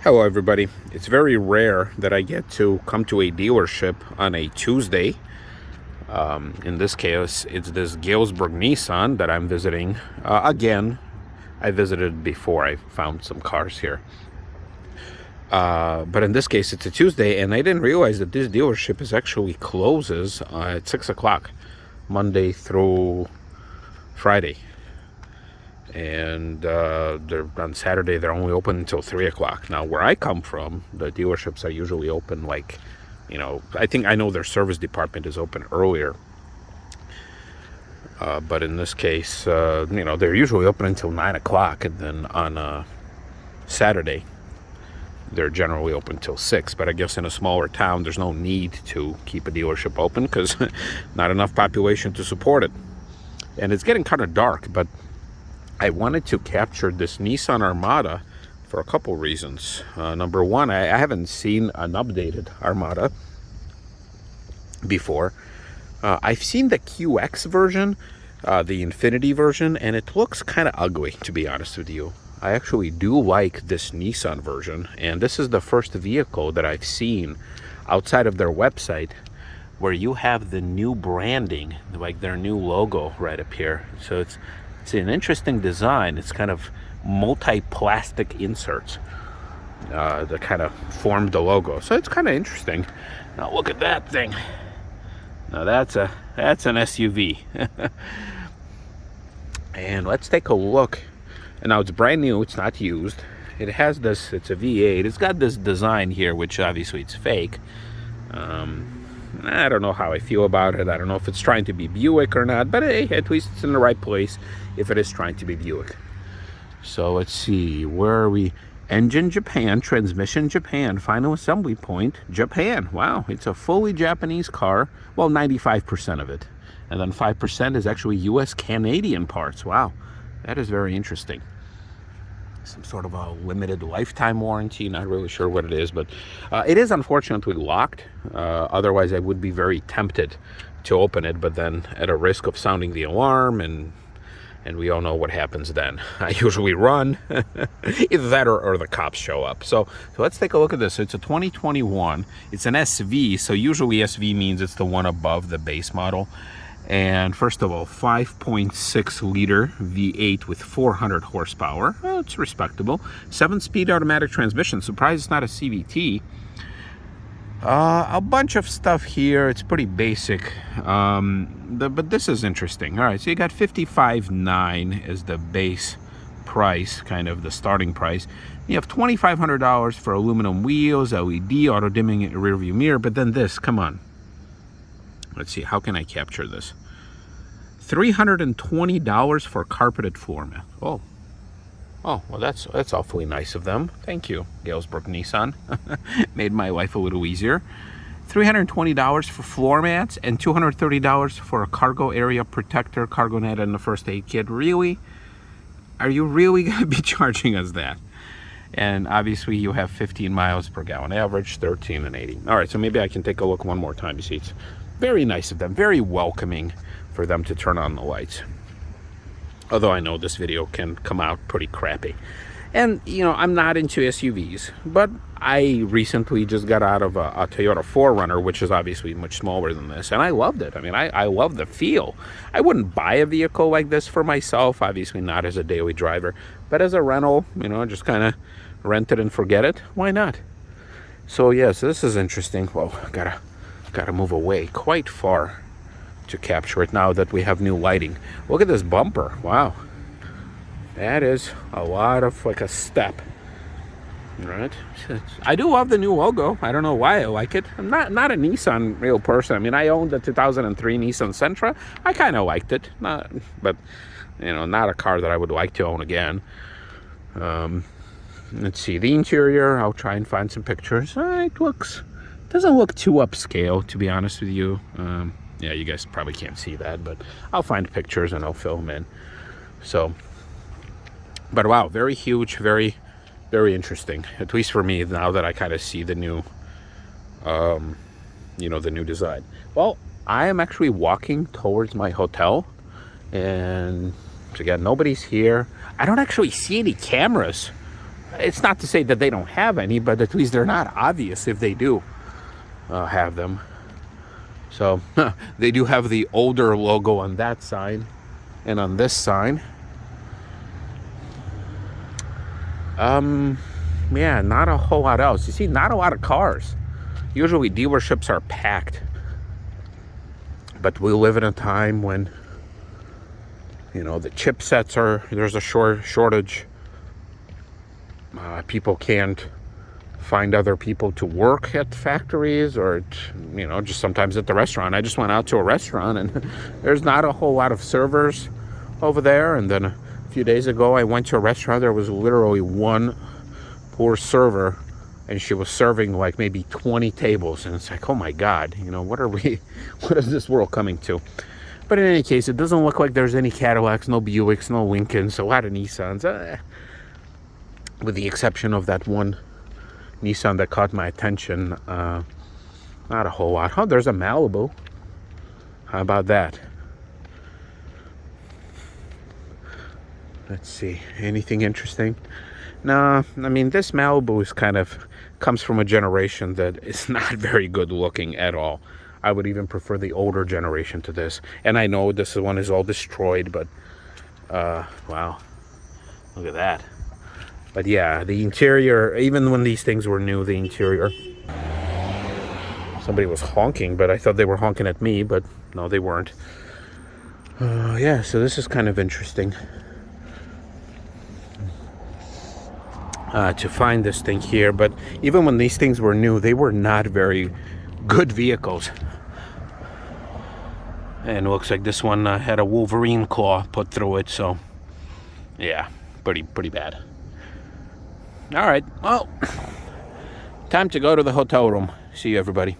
Hello everybody. It's very rare that I get to come to a dealership on a Tuesday. In this case, it's this Galesburg Nissan that I'm visiting. Again, I visited before. I found some cars here. But in this case, it's a Tuesday, and I didn't realize that this dealership actually closes at 6 o'clock, Monday through Friday. And they're on Saturday they're only open until 3 o'clock. Now where I come from, the dealerships are usually open like, I know their service department is open earlier, but in this case, they're usually open until 9 o'clock, and then on Saturday they're generally open till 6. But I guess in a smaller town there's no need to keep a dealership open because not enough population to support it. And it's getting kind of dark, but I wanted to capture this Nissan Armada for a couple reasons. Number one, I haven't seen an updated Armada before. I've seen the QX version, the Infinity version, and it looks kind of ugly, to be honest with you. I actually do like this Nissan version, and this is the first vehicle that I've seen outside of their website where you have the new branding, like their new logo right up here. So it's an interesting design. It's kind of multi-plastic inserts that kind of form the logo. So it's kind of interesting. Now look at that thing. Now that's an SUV. And let's take a look. And now it's brand new. It's not used. It has this. It's a V8. It's got this design here, which obviously it's fake. I don't know how I feel about it. I don't know if it's trying to be Buick or not, but hey, at least it's in the right place if it is trying to be Buick. So let's see, where are we? Engine Japan, transmission Japan, final assembly point Japan. Wow, it's a fully Japanese car. Well, 95% of it. And then 5% is actually US Canadian parts. Wow, that is very interesting. Some sort of a limited lifetime warranty, not really sure what it is, but it is unfortunately locked. Otherwise I would be very tempted to open it, but then at a risk of sounding the alarm, and we all know what happens then. I usually run. Either that or the cops show up. So let's take a look at this. It's a 2021. It's an SV, so usually SV means it's the one above the base model. And first of all, 5.6 liter V8 with 400 horsepower. Well, it's respectable. 7-speed automatic transmission. Surprised it's not a CVT. A bunch of stuff here. It's pretty basic. But this is interesting. All right, so you got $55,900 as the base price, kind of the starting price. You have $2,500 for aluminum wheels, LED, auto-dimming rear view mirror. But then this, come on. Let's see, how can I capture this? $320 for carpeted floor mat. Oh, well, that's awfully nice of them. Thank you, Galesburg Nissan. Made my life a little easier. $320 for floor mats and $230 for a cargo area protector, cargo net, and the first aid kit. Really? Are you really going to be charging us that? And obviously you have 15 miles per gallon average, 13 and 80. All right, so maybe I can take a look one more time. You see, it's very nice of them, very welcoming for them to turn on the lights. Although I know this video can come out pretty crappy. And, I'm not into SUVs, but I recently just got out of a Toyota 4Runner, which is obviously much smaller than this, and I loved it. I mean, I love the feel. I wouldn't buy a vehicle like this for myself, obviously not as a daily driver, but as a rental, just kind of rent it and forget it. Why not? So, yes, this is interesting. Well, gotta move away quite far to capture it now that we have new lighting. Look at this bumper. Wow, that is a lot of like a step. Right, I do love the new logo. I don't know why I like it. I'm not a Nissan real person. I mean, I owned the 2003 Nissan Sentra. I kind of liked it, but not a car that I would like to own again. Let's see the interior. I'll try and find some pictures. It doesn't look too upscale, to be honest with you. Yeah, you guys probably can't see that, but I'll find pictures and I'll fill them in. So, but wow, very huge, very, very interesting. At least for me, now that I kind of see the new, the new design. Well, I am actually walking towards my hotel, and again, nobody's here. I don't actually see any cameras. It's not to say that they don't have any, but at least they're not obvious if they do have them. So they do have the older logo on that side and on this side. Yeah, not a whole lot else. You see, not a lot of cars. Usually dealerships are packed. But we live in a time when, you know, the chipsets there's a shortage. People can't find other people to work at factories, or, you know, just sometimes at the restaurant. I just went out to a restaurant and there's not a whole lot of servers over there. And then a few days ago I went to a restaurant. There was literally one poor server, and she was serving like maybe 20 tables. And it's like, oh my God, you know, what is this world coming to? But in any case, it doesn't look like there's any Cadillacs, no Buicks, no Lincolns, a lot of Nissans, with the exception of that one Nissan that caught my attention. Not a whole lot. Oh, there's a Malibu. How about that? Let's see, anything interesting? No, I mean, this Malibu is comes from a generation that is not very good looking at all. I would even prefer the older generation to this. And I know this one is all destroyed, but wow, look at that. But yeah, the interior, even when these things were new, the interior, somebody was honking, but I thought they were honking at me, but no, they weren't. Yeah, so this is kind of interesting. To find this thing here, but even when these things were new, they were not very good vehicles. And it looks like this one had a Wolverine claw put through it, so yeah, pretty bad. All right, well, time to go to the hotel room. See you, everybody.